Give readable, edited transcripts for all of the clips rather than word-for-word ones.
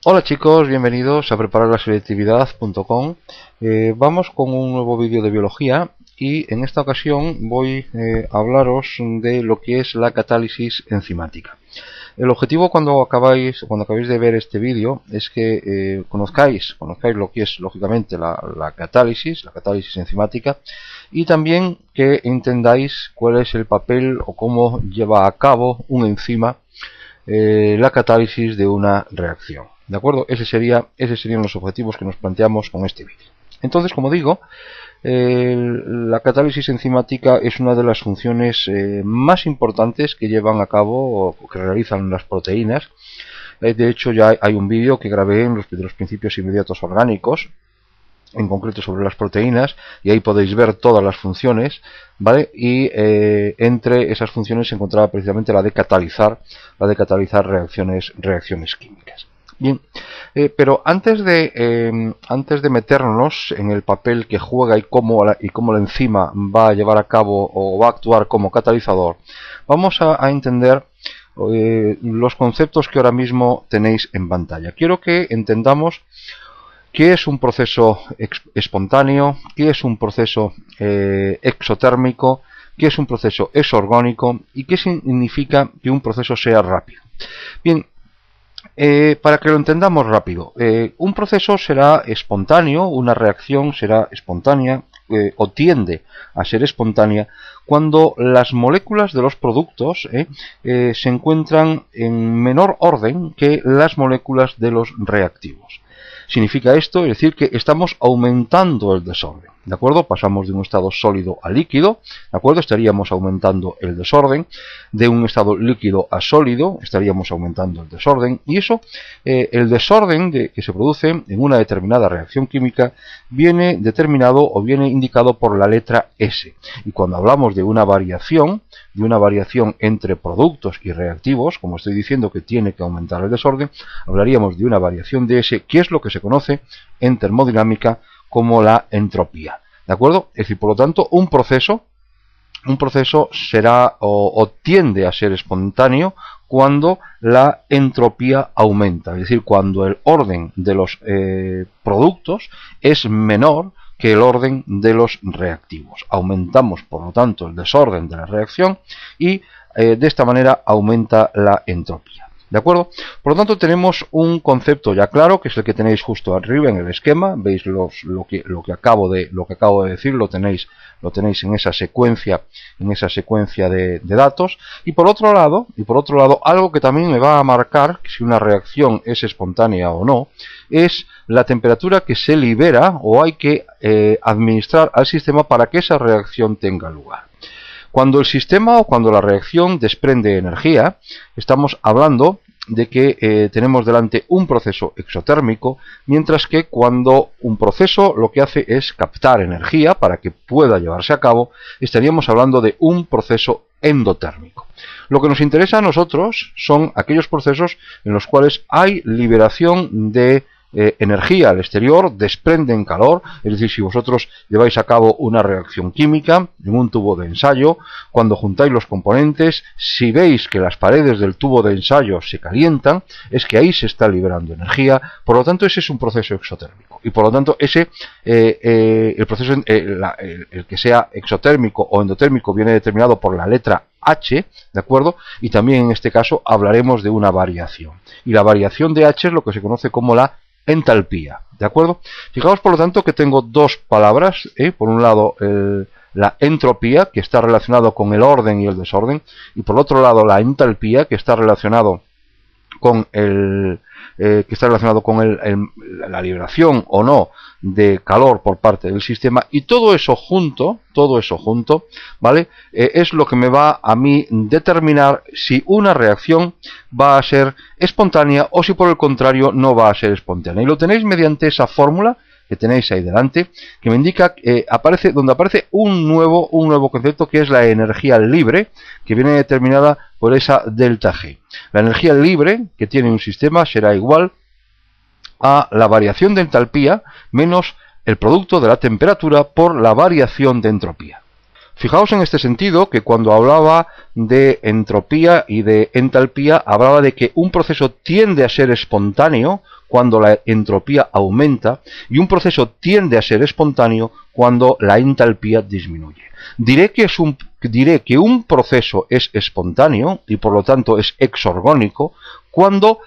Hola chicos, bienvenidos a prepararlaselectividad.com. Vamos con un nuevo vídeo de biología y en esta ocasión voy a hablaros de lo que es la catálisis enzimática. El objetivo cuando acabáis de ver este vídeo es que conozcáis lo que es lógicamente la catálisis enzimática, y también que entendáis cuál es el papel o cómo lleva a cabo un enzima la catálisis de una reacción. ¿De acuerdo? Esos serían los objetivos que nos planteamos con este vídeo. Entonces, como digo, la catálisis enzimática es una de las funciones más importantes que llevan a cabo o que realizan las proteínas. De hecho, ya hay un vídeo que grabé de los principios inmediatos orgánicos, en concreto sobre las proteínas, y ahí podéis ver todas las funciones, ¿vale? Y entre esas funciones se encontraba precisamente la de catalizar reacciones químicas. Bien, pero antes de meternos en el papel que juega y cómo la enzima va a llevar a cabo o va a actuar como catalizador, vamos a entender los conceptos que ahora mismo tenéis en pantalla. Quiero que entendamos qué es un proceso espontáneo, qué es un proceso exotérmico, qué es un proceso exorgónico y qué significa que un proceso sea rápido. Bien, para que lo entendamos rápido, un proceso será espontáneo, una reacción será espontánea o tiende a ser espontánea cuando las moléculas de los productos se encuentran en menor orden que las moléculas de los reactivos. Significa esto, es decir, que estamos aumentando el desorden, ¿de acuerdo? Pasamos de un estado sólido a líquido, ¿de acuerdo? Estaríamos aumentando el desorden. De un estado líquido a sólido estaríamos aumentando el desorden. Y eso, el desorden que se produce en una determinada reacción química viene determinado o viene indicado por la letra S. Y cuando hablamos de una variación entre productos y reactivos, como estoy diciendo que tiene que aumentar el desorden, hablaríamos de una variación de S, que es lo que se conoce en termodinámica como la entropía. ¿De acuerdo? Es decir, por lo tanto, un proceso será o tiende a ser espontáneo cuando la entropía aumenta, es decir, cuando el orden de los productos es menor que el orden de los reactivos. Aumentamos, por lo tanto, el desorden de la reacción y de esta manera aumenta la entropía. ¿De acuerdo? Por lo tanto, tenemos un concepto ya claro, que es el que tenéis justo arriba en el esquema. Veis lo que acabo de decir, lo tenéis en esa secuencia de datos. Y por otro lado, algo que también me va a marcar si una reacción es espontánea o no, es la temperatura que se libera o hay que administrar al sistema para que esa reacción tenga lugar. Cuando el sistema o cuando la reacción desprende energía, estamos hablando de que tenemos delante un proceso exotérmico, mientras que cuando un proceso lo que hace es captar energía para que pueda llevarse a cabo, estaríamos hablando de un proceso endotérmico. Lo que nos interesa a nosotros son aquellos procesos en los cuales hay liberación de energía al exterior, desprenden calor, es decir, si vosotros lleváis a cabo una reacción química en un tubo de ensayo, cuando juntáis los componentes, si veis que las paredes del tubo de ensayo se calientan, es que ahí se está liberando energía. Por lo tanto, ese es un proceso exotérmico, y por lo tanto ese el que sea exotérmico o endotérmico viene determinado por la letra H, ¿de acuerdo? Y también en este caso hablaremos de una variación, y la variación de H es lo que se conoce como la entalpía, ¿de acuerdo? Fijaos, por lo tanto, que tengo dos palabras, por un lado la entropía, que está relacionado con el orden y el desorden, y por otro lado la entalpía, que está relacionado con la liberación o no de calor por parte del sistema, y todo eso junto, ¿vale? Es lo que me va a mí determinar si una reacción va a ser espontánea o si por el contrario no va a ser espontánea. Y lo tenéis mediante esa fórmula que tenéis ahí delante, que me indica donde aparece un nuevo concepto, que es la energía libre, que viene determinada por esa delta G. La energía libre que tiene un sistema será igual a la variación de entalpía menos el producto de la temperatura por la variación de entropía. Fijaos en este sentido que cuando hablaba de entropía y de entalpía, hablaba de que un proceso tiende a ser espontáneo cuando la entropía aumenta y un proceso tiende a ser espontáneo cuando la entalpía disminuye. Diré que un proceso es espontáneo y por lo tanto es exorgónico cuando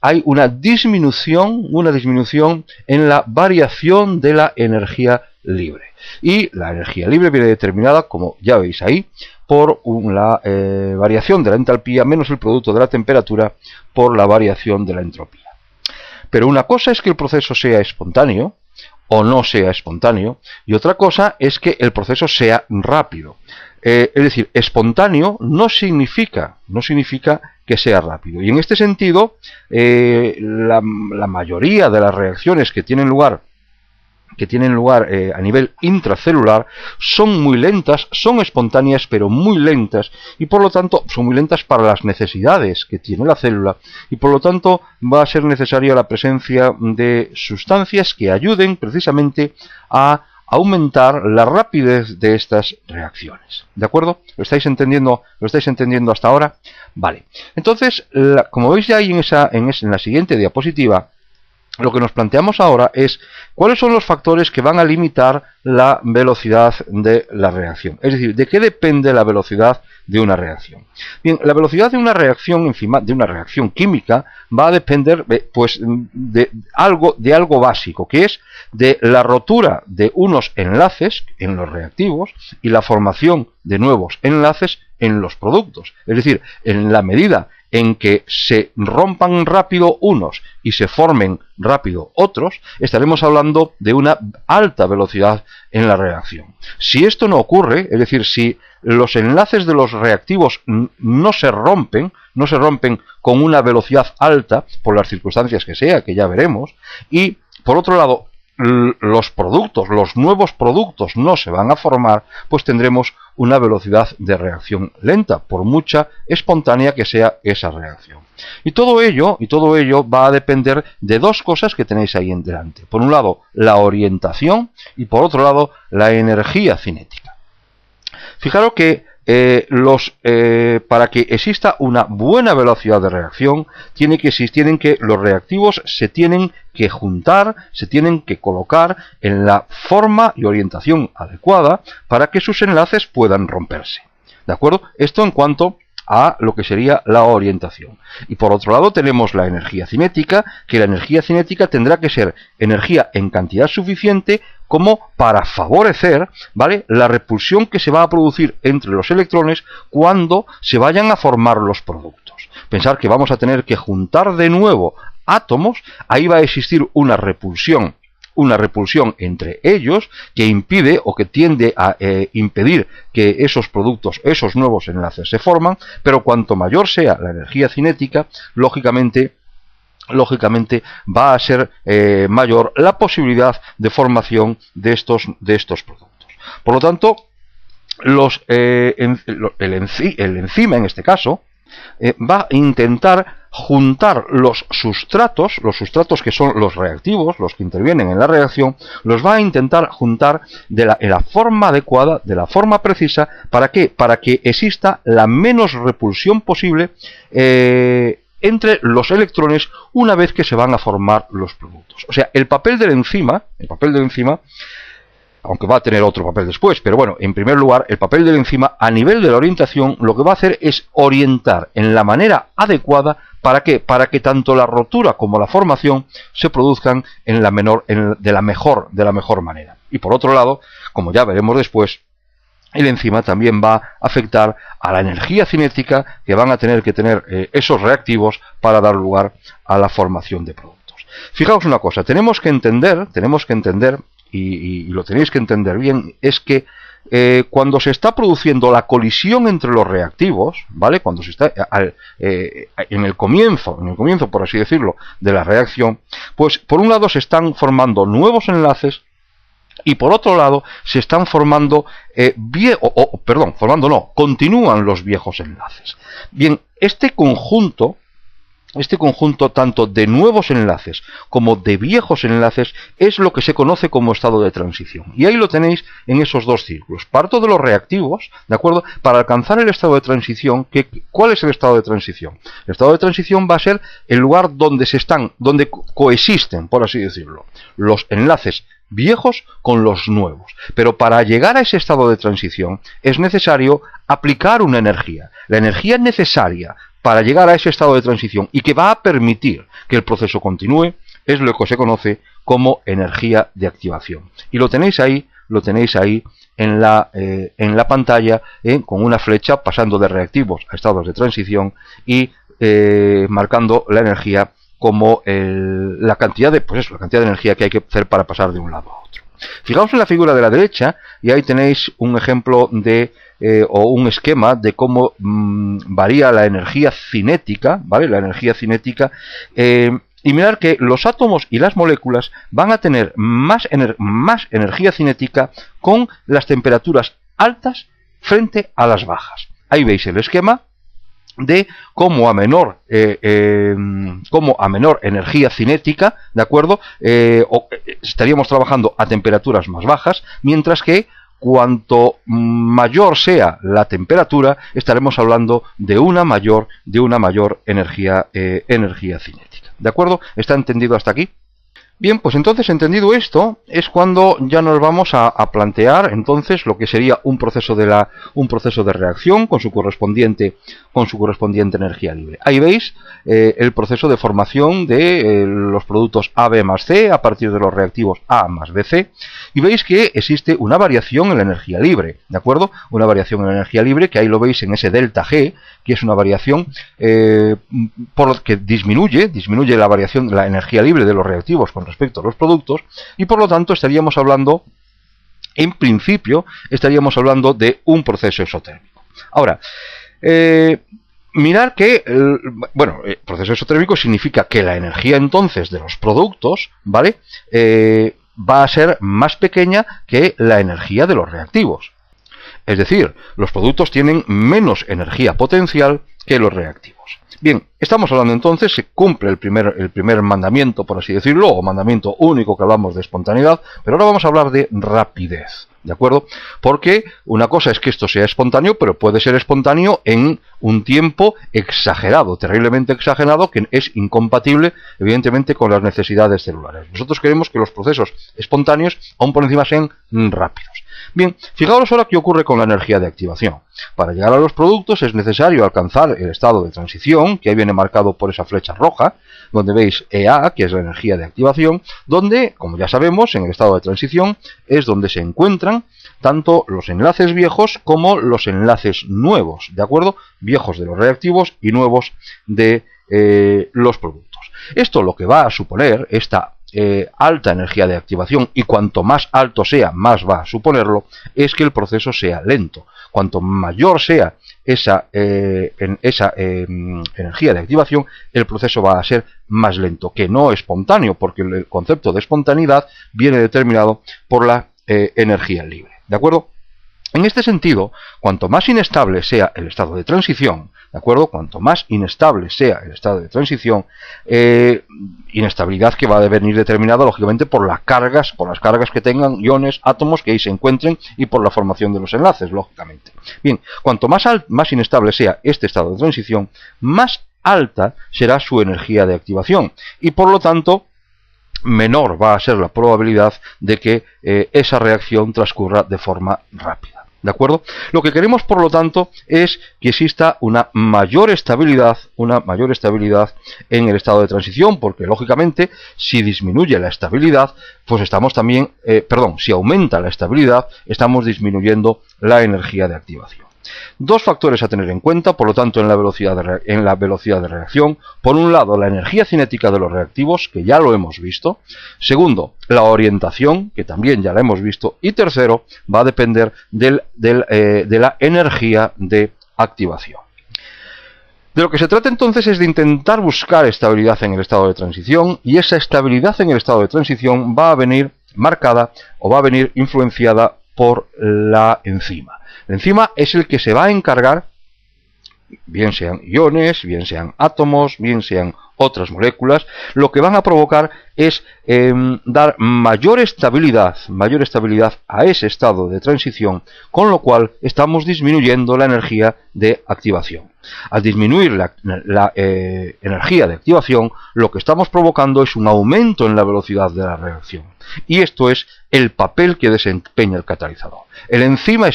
hay una disminución en la variación de la energía libre. Y la energía libre viene determinada, como ya veis ahí, por la variación de la entalpía menos el producto de la temperatura por la variación de la entropía. Pero una cosa es que el proceso sea espontáneo o no sea espontáneo, y otra cosa es que el proceso sea rápido. Es decir, espontáneo no significa que sea rápido. Y en este sentido, la mayoría de las reacciones que tienen lugar a nivel intracelular son muy lentas, son espontáneas pero muy lentas, y por lo tanto son muy lentas para las necesidades que tiene la célula, y por lo tanto va a ser necesaria la presencia de sustancias que ayuden precisamente a aumentar la rapidez de estas reacciones. ¿De acuerdo? ¿Lo estáis entendiendo hasta ahora? Vale. Entonces, como veis ya ahí en la siguiente diapositiva, lo que nos planteamos ahora es cuáles son los factores que van a limitar la velocidad de la reacción. Es decir, ¿de qué depende la velocidad de una reacción? Bien, la velocidad de una reacción, encima de una reacción química, va a depender de algo básico, que es de la rotura de unos enlaces en los reactivos y la formación de nuevos enlaces en los productos. Es decir, en la medida en que se rompan rápido unos y se formen rápido otros, estaremos hablando de una alta velocidad en la reacción. Si esto no ocurre, es decir, si los enlaces de los reactivos no se rompen con una velocidad alta, por las circunstancias que sea, que ya veremos, y por otro lado, los nuevos productos no se van a formar, pues tendremos una velocidad de reacción lenta, por mucha espontánea que sea esa reacción. Y todo ello va a depender de dos cosas que tenéis ahí en delante. Por un lado, la orientación y por otro lado, la energía cinética. Fijaros que para que exista una buena velocidad de reacción, los reactivos se tienen que juntar, se tienen que colocar en la forma y orientación adecuada para que sus enlaces puedan romperse. ¿De acuerdo? Esto en cuanto a lo que sería la orientación. Y por otro lado tenemos la energía cinética, que la energía cinética tendrá que ser energía en cantidad suficiente como para favorecer, ¿vale?, la repulsión que se va a producir entre los electrones cuando se vayan a formar los productos. Pensar que vamos a tener que juntar de nuevo átomos, ahí va a existir una repulsión entre ellos que impide o que tiende a impedir que esos productos, esos nuevos enlaces se forman, pero cuanto mayor sea la energía cinética, lógicamente va a ser mayor la posibilidad de formación de estos productos. Por lo tanto, el enzima en este caso va a intentar juntar los sustratos que son los reactivos, los que intervienen en la reacción, los va a intentar juntar en la forma adecuada, de la forma precisa. ¿Para qué? Para que exista la menos repulsión posible entre los electrones una vez que se van a formar los productos. O sea, el papel del enzima, aunque va a tener otro papel después, pero bueno, en primer lugar, el papel del enzima a nivel de la orientación lo que va a hacer es orientar en la manera adecuada. ¿Para qué? Para que tanto la rotura como la formación se produzcan de la mejor manera. Y por otro lado, como ya veremos después, el enzima también va a afectar a la energía cinética que van a tener esos reactivos para dar lugar a la formación de productos. Fijaos una cosa, tenemos que entender, y lo tenéis que entender bien, es que cuando se está produciendo la colisión entre los reactivos, ¿vale?, cuando se está en el comienzo, por así decirlo, de la reacción, pues por un lado se están formando nuevos enlaces y por otro lado se están formando continúan los viejos enlaces. Bien, este conjunto este conjunto tanto de nuevos enlaces como de viejos enlaces es lo que se conoce como estado de transición. Y ahí lo tenéis en esos dos círculos. Parto de los reactivos, ¿de acuerdo? Para alcanzar el estado de transición, ¿cuál es el estado de transición? El estado de transición va a ser el lugar donde coexisten, por así decirlo, los enlaces viejos con los nuevos. Pero para llegar a ese estado de transición es necesario aplicar una energía. La energía necesaria para llegar a ese estado de transición y que va a permitir que el proceso continúe es lo que se conoce como energía de activación. Y lo tenéis ahí en la pantalla, con una flecha pasando de reactivos a estados de transición y marcando la energía como la cantidad de energía que hay que hacer para pasar de un lado a otro. Fijaos en la figura de la derecha y ahí tenéis un ejemplo o un esquema de cómo varía la energía cinética, ¿vale? La energía cinética, y mirad que los átomos y las moléculas van a tener más energía cinética con las temperaturas altas frente a las bajas. Ahí veis el esquema de cómo a menor energía cinética, ¿de acuerdo? Estaríamos trabajando a temperaturas más bajas, mientras que cuanto mayor sea la temperatura, estaremos hablando de una mayor energía cinética. ¿De acuerdo? ¿Está entendido hasta aquí? Bien, pues entonces, entendido esto, es cuando ya nos vamos a plantear entonces lo que sería un proceso de reacción con su correspondiente energía libre. Ahí veis el proceso de formación de los productos AB más C a partir de los reactivos A más BC, y veis que existe una variación en la energía libre, ¿de acuerdo? Una variación en la energía libre que ahí lo veis en ese delta G, que es una variación por lo que disminuye la energía libre de los reactivos con respecto a los productos, y por lo tanto estaríamos hablando, en principio, de un proceso exotérmico. Ahora, mirar que, proceso exotérmico significa que la energía entonces de los productos, ¿vale? Va a ser más pequeña que la energía de los reactivos. Es decir, los productos tienen menos energía potencial que los reactivos. Bien, estamos hablando entonces, se cumple el primer mandamiento, por así decirlo, o mandamiento único que hablamos de espontaneidad, pero ahora vamos a hablar de rapidez, ¿de acuerdo? Porque una cosa es que esto sea espontáneo, pero puede ser espontáneo en un tiempo exagerado, terriblemente exagerado, que es incompatible, evidentemente, con las necesidades celulares. Nosotros queremos que los procesos espontáneos, aún por encima, sean rápidos. Bien, fijaos ahora qué ocurre con la energía de activación. Para llegar a los productos es necesario alcanzar el estado de transición, que ahí viene marcado por esa flecha roja, donde veis EA, que es la energía de activación, donde, como ya sabemos, en el estado de transición es donde se encuentran tanto los enlaces viejos como los enlaces nuevos, ¿de acuerdo? Viejos de los reactivos y nuevos de los productos. Esto lo que va a suponer, esta alta energía de activación, y cuanto más alto sea, más va a suponerlo, es que el proceso sea lento. Cuanto mayor sea esa energía de activación, el proceso va a ser más lento, que no espontáneo, porque el concepto de espontaneidad viene determinado por la energía libre, ¿de acuerdo? En este sentido, cuanto más inestable sea el estado de transición, ¿de acuerdo? Cuanto más inestable sea el estado de transición, inestabilidad que va a venir determinada, lógicamente, por las cargas que tengan iones, átomos que ahí se encuentren, y por la formación de los enlaces, lógicamente. Bien, cuanto más inestable sea este estado de transición, más alta será su energía de activación, y por lo tanto, menor va a ser la probabilidad de que esa reacción transcurra de forma rápida. ¿De acuerdo? Lo que queremos, por lo tanto, es que exista una mayor estabilidad en el estado de transición, porque, lógicamente, si disminuye la estabilidad, pues estamos también, si aumenta la estabilidad, estamos disminuyendo la energía de activación. Dos factores a tener en cuenta, por lo tanto, en la velocidad de reacción. Por un lado, la energía cinética de los reactivos, que ya lo hemos visto. Segundo, la orientación, que también ya la hemos visto. Y tercero, va a depender de la energía de activación. De lo que se trata entonces es de intentar buscar estabilidad en el estado de transición, y esa estabilidad en el estado de transición va a venir marcada o va a venir influenciada por la enzima. La enzima es el que se va a encargar bien sean iones, bien sean átomos, bien sean otras moléculas, lo que van a provocar es dar mayor estabilidad a ese estado de transición, con lo cual estamos disminuyendo la energía de activación. Al disminuir la energía de activación, lo que estamos provocando es un aumento en la velocidad de la reacción. Y esto es el papel que desempeña el catalizador. El enzima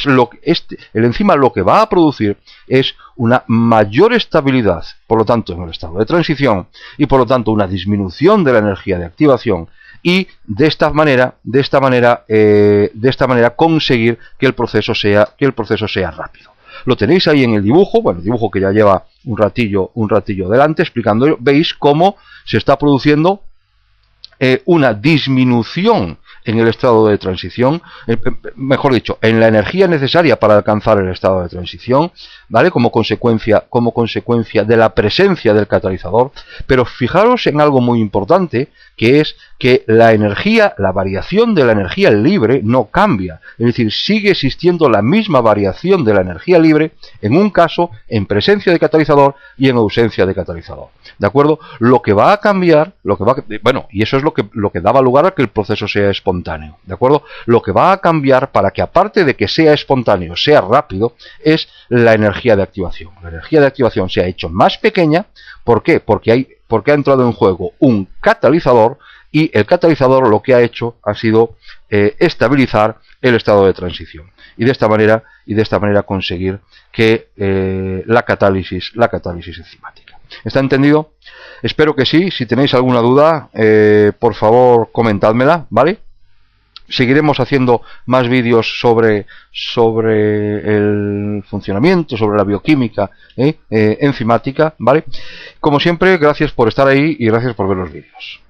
lo que va a producir es una mayor estabilidad, por lo tanto, en el estado de transición, y por lo tanto una disminución de la energía de activación, y de esta manera conseguir que el proceso sea rápido. Lo tenéis ahí en el dibujo, bueno, el dibujo que ya lleva un ratillo delante, explicando, veis cómo se está produciendo una disminución en el estado de transición, mejor dicho, en la energía necesaria para alcanzar el estado de transición, ¿vale? Como consecuencia de la presencia del catalizador. Pero fijaros en algo muy importante, que es que la variación de la energía libre no cambia. Es decir, sigue existiendo la misma variación de la energía libre en un caso en presencia de catalizador y en ausencia de catalizador. ¿De acuerdo? Lo que va a cambiar, y eso es lo que daba lugar a que el proceso sea espontáneo. ¿De acuerdo? Lo que va a cambiar para que, aparte de que sea espontáneo, sea rápido, es la energía de activación. La energía de activación se ha hecho más pequeña. ¿Por qué? Porque ha entrado en juego un catalizador, y el catalizador lo que ha hecho ha sido estabilizar el estado de transición. Y de esta manera conseguir que la catálisis enzimática. ¿Está entendido? Espero que sí. Si tenéis alguna duda, por favor comentádmela, ¿vale? Seguiremos haciendo más vídeos sobre el funcionamiento, sobre la bioquímica enzimática, ¿vale? Como siempre, gracias por estar ahí y gracias por ver los vídeos.